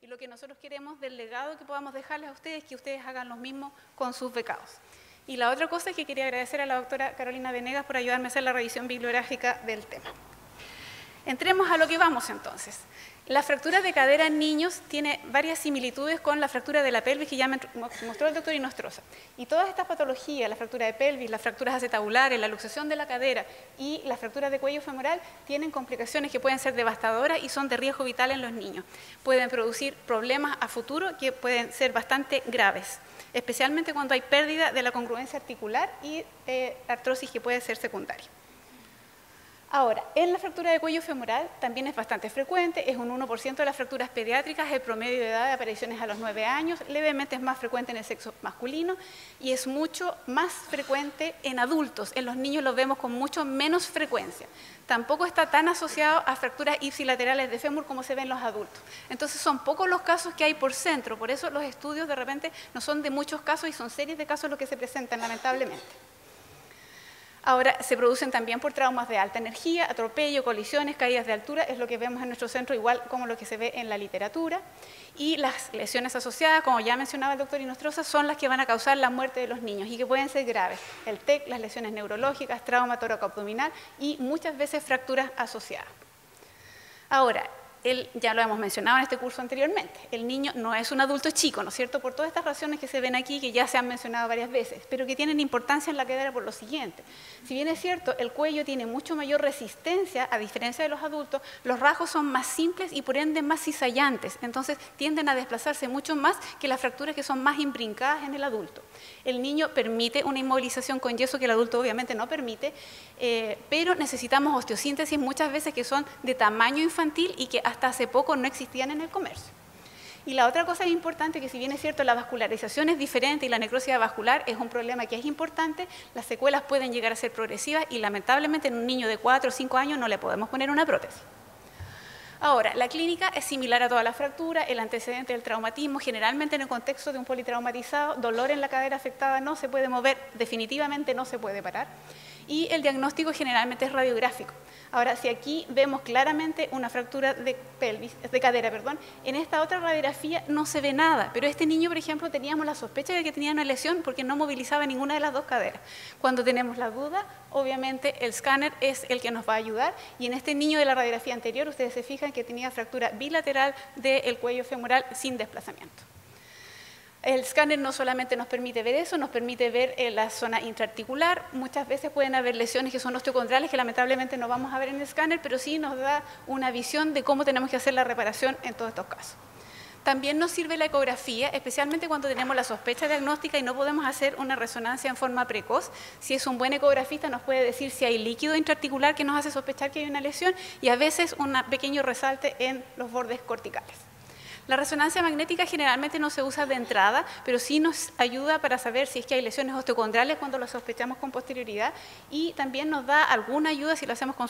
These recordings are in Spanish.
Y lo que nosotros queremos del legado que podamos dejarles a ustedes es que ustedes hagan lo mismo con sus becados. Y la otra cosa es que quería agradecer a la doctora Carolina Venegas por ayudarme a hacer la revisión bibliográfica del tema. Entremos a lo que vamos entonces. La fractura de cadera en niños tiene varias similitudes con la fractura de la pelvis que ya me mostró el doctor Inostroza. Y todas estas patologías, la fractura de pelvis, las fracturas acetabulares, la luxación de la cadera y las fracturas de cuello femoral, tienen complicaciones que pueden ser devastadoras y son de riesgo vital en los niños. Pueden producir problemas a futuro que pueden ser bastante graves, especialmente cuando hay pérdida de la congruencia articular y artrosis que puede ser secundaria. Ahora, en la fractura de cuello femoral también es bastante frecuente, es un 1% de las fracturas pediátricas, el promedio de edad de apariciones a los 9 años, levemente es más frecuente en el sexo masculino y es mucho más frecuente en adultos, en los niños lo vemos con mucho menos frecuencia. Tampoco está tan asociado a fracturas ipsilaterales de fémur como se ven en los adultos. Entonces son pocos los casos que hay por centro, por eso los estudios de repente no son de muchos casos y son series de casos los que se presentan lamentablemente. Ahora, se producen también por traumas de alta energía, atropello, colisiones, caídas de altura, es lo que vemos en nuestro centro, igual como lo que se ve en la literatura. Y las lesiones asociadas, como ya mencionaba el doctor Inostroza, son las que van a causar la muerte de los niños y que pueden ser graves. El TEC, las lesiones neurológicas, trauma tóraco-abdominal y muchas veces fracturas asociadas. Ahora, ya lo hemos mencionado en este curso anteriormente, el niño no es un adulto chico, ¿no es cierto? Por todas estas razones que se ven aquí, que ya se han mencionado varias veces, pero que tienen importancia en la cadera por lo siguiente. Si bien es cierto, el cuello tiene mucho mayor resistencia, a diferencia de los adultos, los rasgos son más simples y por ende más cizallantes, entonces tienden a desplazarse mucho más que las fracturas que son más imbrincadas en el adulto. El niño permite una inmovilización con yeso que el adulto obviamente no permite, pero necesitamos osteosíntesis muchas veces que son de tamaño infantil y que hasta hace poco no existían en el comercio. Y la otra cosa importante, que si bien es cierto la vascularización es diferente y la necrosis vascular es un problema que es importante, las secuelas pueden llegar a ser progresivas y lamentablemente en un niño de 4 o 5 años no le podemos poner una prótesis. Ahora, la clínica es similar a toda la fractura, el antecedente del traumatismo, generalmente en el contexto de un politraumatizado, dolor en la cadera afectada, no se puede mover, definitivamente no se puede parar. Y el diagnóstico generalmente es radiográfico. Ahora, si aquí vemos claramente una fractura de cadera, en esta otra radiografía no se ve nada, pero este niño, por ejemplo, teníamos la sospecha de que tenía una lesión porque no movilizaba ninguna de las dos caderas. Cuando tenemos la duda, obviamente el escáner es el que nos va a ayudar y en este niño de la radiografía anterior, ustedes se fijan que tenía fractura bilateral del cuello femoral sin desplazamiento. El escáner no solamente nos permite ver eso, nos permite ver la zona intraarticular. Muchas veces pueden haber lesiones que son osteocondrales que lamentablemente no vamos a ver en el escáner, pero sí nos da una visión de cómo tenemos que hacer la reparación en todos estos casos. También nos sirve la ecografía, especialmente cuando tenemos la sospecha diagnóstica y no podemos hacer una resonancia en forma precoz. Si es un buen ecografista nos puede decir si hay líquido intraarticular que nos hace sospechar que hay una lesión y a veces un pequeño resalte en los bordes corticales. La resonancia magnética generalmente no se usa de entrada, pero sí nos ayuda para saber si es que hay lesiones osteocondrales cuando lo sospechamos con posterioridad y también nos da alguna ayuda si lo hacemos con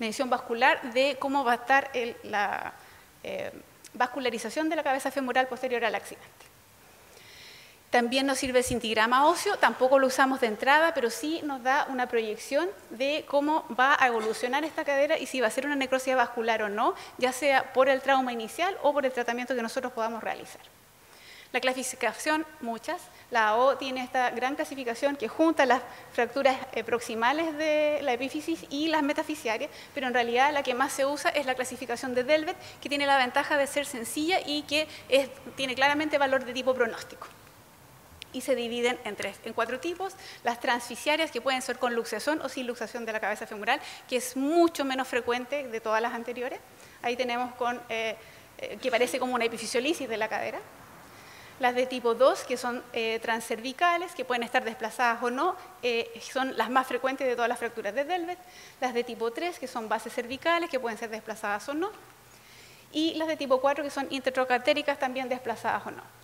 medición vascular de cómo va a estar la vascularización de la cabeza femoral posterior al accidente. También nos sirve el cintigrama óseo, tampoco lo usamos de entrada, pero sí nos da una proyección de cómo va a evolucionar esta cadera y si va a ser una necrosis vascular o no, ya sea por el trauma inicial o por el tratamiento que nosotros podamos realizar. La clasificación, muchas. La AO tiene esta gran clasificación que junta las fracturas proximales de la epífisis y las metafisiarias, pero en realidad la que más se usa es la clasificación de Delvet, que tiene la ventaja de ser sencilla y que tiene claramente valor de tipo pronóstico. Y se dividen en 4 tipos, las transfisiarias que pueden ser con luxación o sin luxación de la cabeza femoral, que es mucho menos frecuente de todas las anteriores. Ahí tenemos que parece como una epifisiolisis de la cadera. Las de tipo 2, que son transcervicales, que pueden estar desplazadas o no, son las más frecuentes de todas las fracturas de Delvet. Las de tipo 3, que son bases cervicales, que pueden ser desplazadas o no. Y las de tipo 4, que son intertrocantéricas, también desplazadas o no.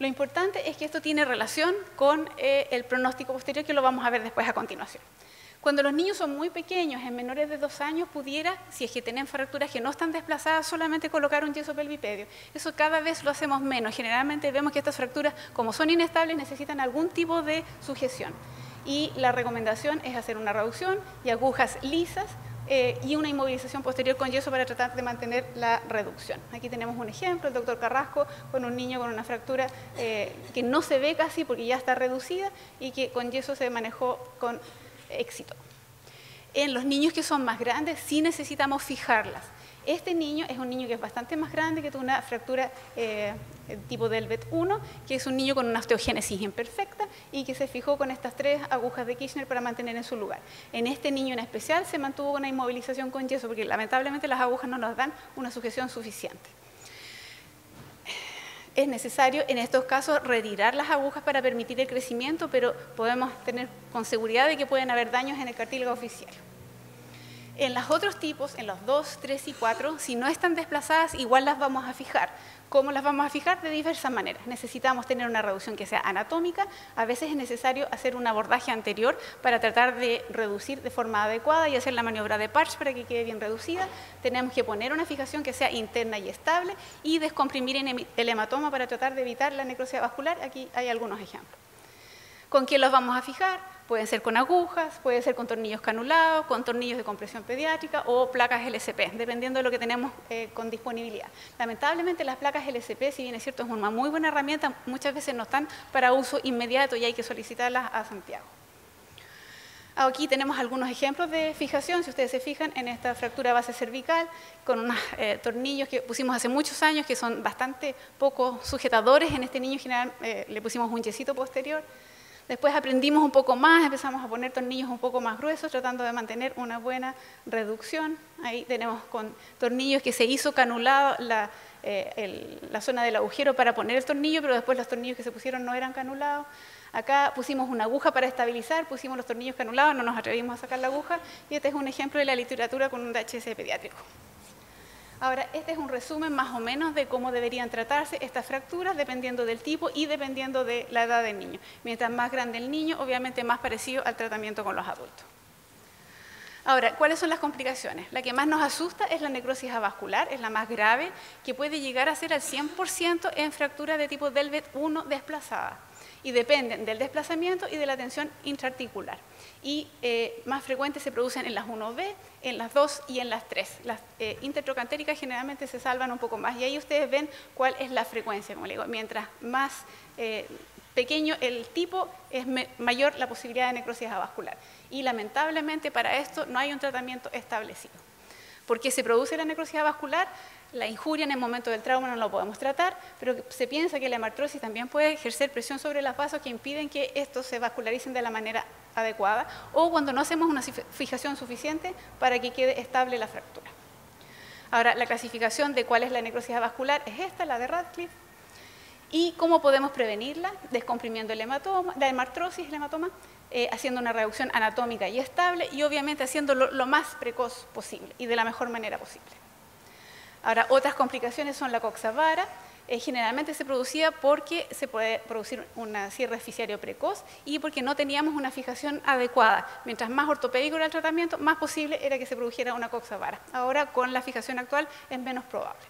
Lo importante es que esto tiene relación con el pronóstico posterior, que lo vamos a ver después a continuación. Cuando los niños son muy pequeños, en menores de 2 años, pudiera, si es que tienen fracturas que no están desplazadas, solamente colocar un yeso pelvipedio. Eso cada vez lo hacemos menos. Generalmente vemos que estas fracturas, como son inestables, necesitan algún tipo de sujeción. Y la recomendación es hacer una reducción y agujas lisas, y una inmovilización posterior con yeso para tratar de mantener la reducción. Aquí tenemos un ejemplo, el doctor Carrasco con un niño con una fractura que no se ve casi porque ya está reducida y que con yeso se manejó con éxito. En los niños que son más grandes sí necesitamos fijarlas. Este niño es un niño que es bastante más grande, que tuvo una fractura tipo Delvet 1, que es un niño con una osteogénesis imperfecta y que se fijó con estas 3 agujas de Kirchner para mantener en su lugar. En este niño en especial se mantuvo una inmovilización con yeso porque lamentablemente las agujas no nos dan una sujeción suficiente. Es necesario en estos casos retirar las agujas para permitir el crecimiento, pero podemos tener con seguridad de que pueden haber daños en el cartílago oficiario. En los otros tipos, en los 2, 3 y 4, si no están desplazadas, igual las vamos a fijar. ¿Cómo las vamos a fijar? De diversas maneras. Necesitamos tener una reducción que sea anatómica. A veces es necesario hacer un abordaje anterior para tratar de reducir de forma adecuada y hacer la maniobra de Parch para que quede bien reducida. Tenemos que poner una fijación que sea interna y estable y descomprimir el hematoma para tratar de evitar la necrosis vascular. Aquí hay algunos ejemplos. ¿Con qué los vamos a fijar? Pueden ser con agujas, puede ser con tornillos canulados, con tornillos de compresión pediátrica o placas LCP, dependiendo de lo que tenemos con disponibilidad. Lamentablemente las placas LCP, si bien es cierto es una muy buena herramienta, muchas veces no están para uso inmediato y hay que solicitarlas a Santiago. Aquí tenemos algunos ejemplos de fijación, si ustedes se fijan en esta fractura base cervical con unos tornillos que pusimos hace muchos años que son bastante poco sujetadores. En este niño en general le pusimos un yesito posterior. Después aprendimos un poco más, empezamos a poner tornillos un poco más gruesos, tratando de mantener una buena reducción. Ahí tenemos con tornillos que se hizo canulado la zona del agujero para poner el tornillo, pero después los tornillos que se pusieron no eran canulados. Acá pusimos una aguja para estabilizar, pusimos los tornillos canulados, no nos atrevimos a sacar la aguja, y este es un ejemplo de la literatura con un DHS pediátrico. Ahora, este es un resumen más o menos de cómo deberían tratarse estas fracturas dependiendo del tipo y dependiendo de la edad del niño. Mientras más grande el niño, obviamente más parecido al tratamiento con los adultos. Ahora, ¿cuáles son las complicaciones? La que más nos asusta es la necrosis avascular, es la más grave, que puede llegar a ser al 100% en fracturas de tipo Delvet 1 desplazadas. Y dependen del desplazamiento y de la tensión intraarticular. Y más frecuentes se producen en las 1B, en las 2 y en las 3. Las intertrocantéricas generalmente se salvan un poco más. Y ahí ustedes ven cuál es la frecuencia, como le digo. Mientras más pequeño el tipo, es mayor la posibilidad de necrosis avascular. Y lamentablemente para esto no hay un tratamiento establecido. ¿Por qué se produce la necrosis avascular? La injuria en el momento del trauma no lo podemos tratar, pero se piensa que la hemartrosis también puede ejercer presión sobre los vasos que impiden que estos se vascularicen de la manera adecuada o cuando no hacemos una fijación suficiente para que quede estable la fractura. Ahora, la clasificación de cuál es la necrosis avascular es esta, la de Radcliffe. ¿Y cómo podemos prevenirla? Descomprimiendo el hematoma, la hemartrosis, el hematoma, haciendo una reducción anatómica y estable y obviamente haciéndolo lo más precoz posible y de la mejor manera posible. Ahora, otras complicaciones son la coxa-vara. Generalmente se producía porque se puede producir un cierre asfixiario precoz y porque no teníamos una fijación adecuada. Mientras más ortopédico era el tratamiento, más posible era que se produjera una coxa-vara. Ahora, con la fijación actual, es menos probable.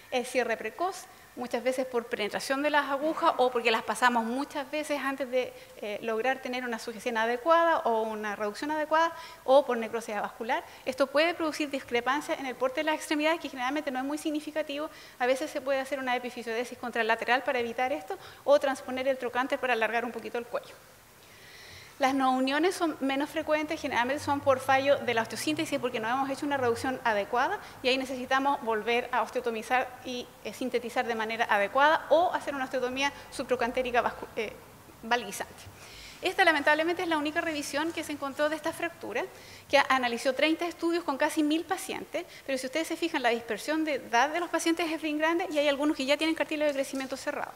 El cierre precoz, muchas veces por penetración de las agujas o porque las pasamos muchas veces antes de lograr tener una sujeción adecuada o una reducción adecuada o por necrosis avascular. Esto puede producir discrepancia en el porte de las extremidades que generalmente no es muy significativo. A veces se puede hacer una epifisiodisis contralateral para evitar esto o transponer el trocánter para alargar un poquito el cuello. Las no uniones son menos frecuentes, generalmente son por fallo de la osteosíntesis porque no hemos hecho una reducción adecuada y ahí necesitamos volver a osteotomizar y sintetizar de manera adecuada o hacer una osteotomía subtrocantérica valguizante. Esta lamentablemente es la única revisión que se encontró de esta fractura, que analizó 30 estudios con casi 1000 pacientes, pero si ustedes se fijan, la dispersión de edad de los pacientes es bien grande y hay algunos que ya tienen cartílago de crecimiento cerrado.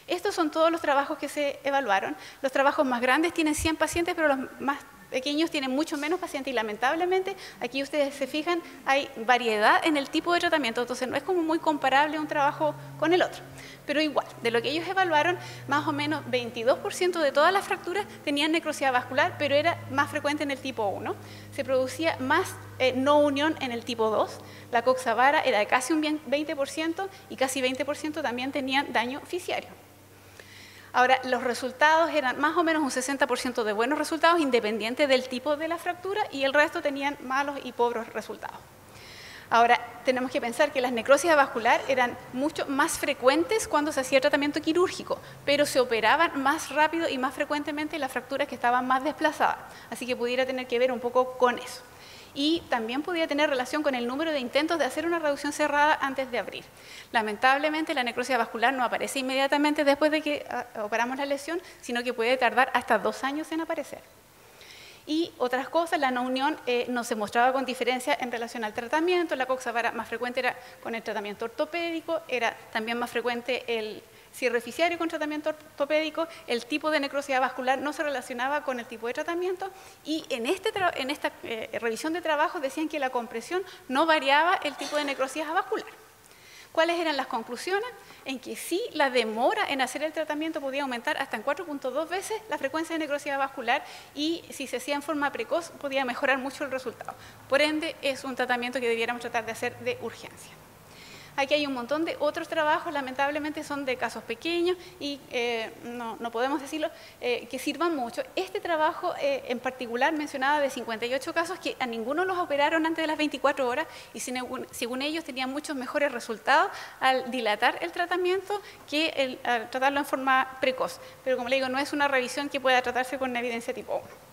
Estos son todos los trabajos que se evaluaron. Los trabajos más grandes tienen 100 pacientes, pero los más pequeños tienen mucho menos pacientes y lamentablemente, aquí ustedes se fijan, hay variedad en el tipo de tratamiento, entonces no es como muy comparable un trabajo con el otro. Pero igual, de lo que ellos evaluaron, más o menos 22% de todas las fracturas tenían necrosis vascular, pero era más frecuente en el tipo 1. Se producía más no unión en el tipo 2. La coxa-vara era de casi un 20% y casi 20% también tenían daño fisiario. Ahora, los resultados eran más o menos un 60% de buenos resultados, independiente del tipo de la fractura, y el resto tenían malos y pobres resultados. Ahora, tenemos que pensar que las necrosis avascular eran mucho más frecuentes cuando se hacía tratamiento quirúrgico, pero se operaban más rápido y más frecuentemente las fracturas que estaban más desplazadas, así que pudiera tener que ver un poco con eso. Y también podía tener relación con el número de intentos de hacer una reducción cerrada antes de abrir. Lamentablemente, la necrosis avascular no aparece inmediatamente después de que operamos la lesión, sino que puede tardar hasta 2 años en aparecer. Y otras cosas, la no unión no se mostraba con diferencia en relación al tratamiento, la coxa más frecuente era con el tratamiento ortopédico, era también más frecuente el cierre oficiario con tratamiento ortopédico, el tipo de necrosis avascular no se relacionaba con el tipo de tratamiento, y en esta revisión de trabajo decían que la compresión no variaba el tipo de necrosis avascular. ¿Cuáles eran las conclusiones? En que sí, la demora en hacer el tratamiento podía aumentar hasta en 4.2 veces la frecuencia de necrosis avascular, y si se hacía en forma precoz podía mejorar mucho el resultado. Por ende, es un tratamiento que debiéramos tratar de hacer de urgencia. Aquí hay un montón de otros trabajos, lamentablemente son de casos pequeños y no podemos decirlo, que sirvan mucho. Este trabajo en particular mencionaba de 58 casos que a ninguno los operaron antes de las 24 horas y según ellos tenían muchos mejores resultados al dilatar el tratamiento que al tratarlo en forma precoz. Pero como le digo, no es una revisión que pueda tratarse con una evidencia tipo 1.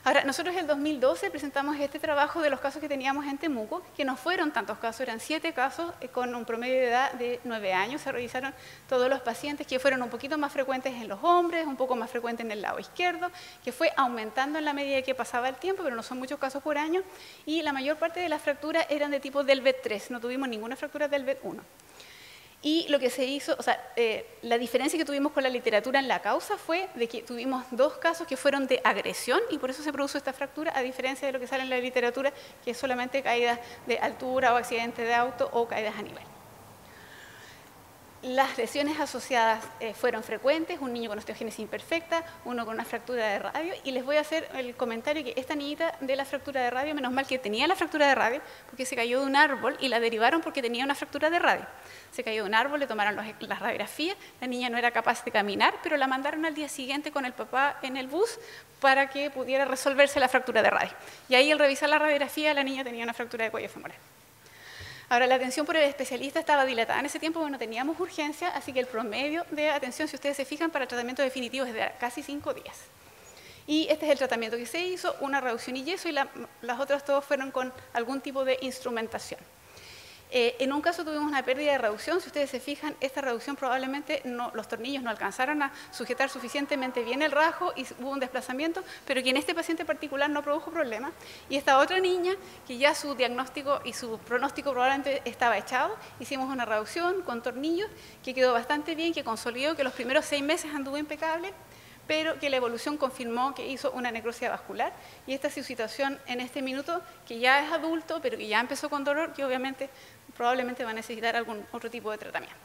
Ahora, nosotros en el 2012 presentamos este trabajo de los casos que teníamos en Temuco, que no fueron tantos casos, eran 7 casos con un promedio de edad de 9 años. Se revisaron todos los pacientes, que fueron un poquito más frecuentes en los hombres, un poco más frecuentes en el lado izquierdo, que fue aumentando en la medida que pasaba el tiempo, pero no son muchos casos por año, y la mayor parte de las fracturas eran de tipo Delvet 3, no tuvimos ninguna fractura Delvet 1. Y lo que se hizo, o sea, la diferencia que tuvimos con la literatura en la causa fue de que tuvimos 2 casos que fueron de agresión y por eso se produjo esta fractura, a diferencia de lo que sale en la literatura, que es solamente caídas de altura o accidente de auto o caídas a nivel. Las lesiones asociadas fueron frecuentes, un niño con osteogénesis imperfecta, uno con una fractura de radio, y les voy a hacer el comentario que esta niñita de la fractura de radio, menos mal que tenía la fractura de radio, porque se cayó de un árbol y la derivaron porque tenía una fractura de radio. Se cayó de un árbol, le tomaron las radiografías, la niña no era capaz de caminar, pero la mandaron al día siguiente con el papá en el bus para que pudiera resolverse la fractura de radio. Y ahí al revisar la radiografía, la niña tenía una fractura de cuello femoral. Ahora, la atención por el especialista estaba dilatada en ese tiempo, porque no teníamos urgencia, así que el promedio de atención, si ustedes se fijan, para tratamiento definitivo es de casi 5 días. Y este es el tratamiento que se hizo, una reducción y yeso, y las otras todas fueron con algún tipo de instrumentación. En un caso tuvimos una pérdida de reducción. Si ustedes se fijan, esta reducción probablemente los tornillos no alcanzaron a sujetar suficientemente bien el rasgo y hubo un desplazamiento, pero que en este paciente particular no produjo problema. Y esta otra niña, que ya su diagnóstico y su pronóstico probablemente estaba echado, hicimos una reducción con tornillos que quedó bastante bien, que consolidó que los primeros 6 meses anduvo impecable, pero que la evolución confirmó que hizo una necrosis vascular, y esta es su situación en este minuto, que ya es adulto, pero que ya empezó con dolor, que obviamente probablemente va a necesitar algún otro tipo de tratamiento.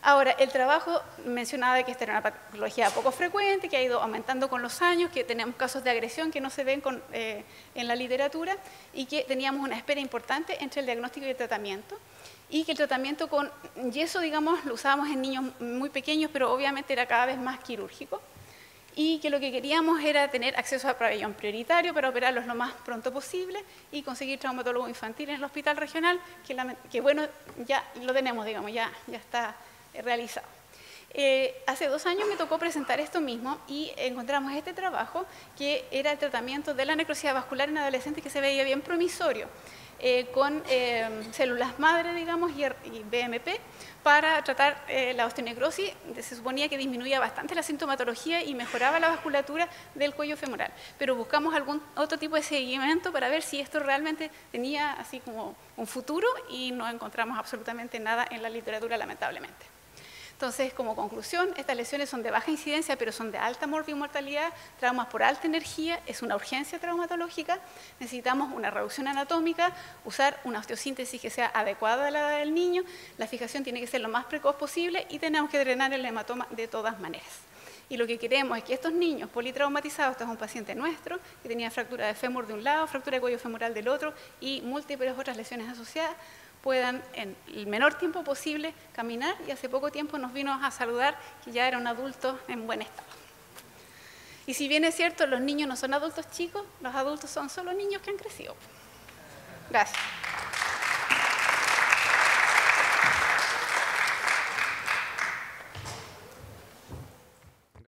Ahora, el trabajo mencionaba que esta era una patología poco frecuente, que ha ido aumentando con los años, que tenemos casos de agresión que no se ven en la literatura, y que teníamos una espera importante entre el diagnóstico y el tratamiento, y que el tratamiento con yeso, digamos, lo usábamos en niños muy pequeños, pero obviamente era cada vez más quirúrgico, y que lo que queríamos era tener acceso a pabellón prioritario para operarlos lo más pronto posible y conseguir traumatólogo infantil en el hospital regional, que bueno, ya lo tenemos, digamos, ya está realizado. Hace 2 años me tocó presentar esto mismo y encontramos este trabajo, que era el tratamiento de la necrosis vascular en adolescentes, que se veía bien promisorio, con células madre, digamos, y BMP, para tratar la osteonecrosis. Se suponía que disminuía bastante la sintomatología y mejoraba la vasculatura del cuello femoral, pero buscamos algún otro tipo de seguimiento para ver si esto realmente tenía así como un futuro, y no encontramos absolutamente nada en la literatura, lamentablemente. Entonces, como conclusión, estas lesiones son de baja incidencia, pero son de alta morbimortalidad, traumas por alta energía, es una urgencia traumatológica, necesitamos una reducción anatómica, usar una osteosíntesis que sea adecuada a la edad del niño, la fijación tiene que ser lo más precoz posible y tenemos que drenar el hematoma de todas maneras. Y lo que queremos es que estos niños politraumatizados, este es un paciente nuestro, que tenía fractura de fémur de un lado, fractura de cuello femoral del otro y múltiples otras lesiones asociadas, puedan en el menor tiempo posible caminar, y hace poco tiempo nos vino a saludar que ya era un adulto en buen estado. Y si bien es cierto, los niños no son adultos chicos, los adultos son solo niños que han crecido. Gracias.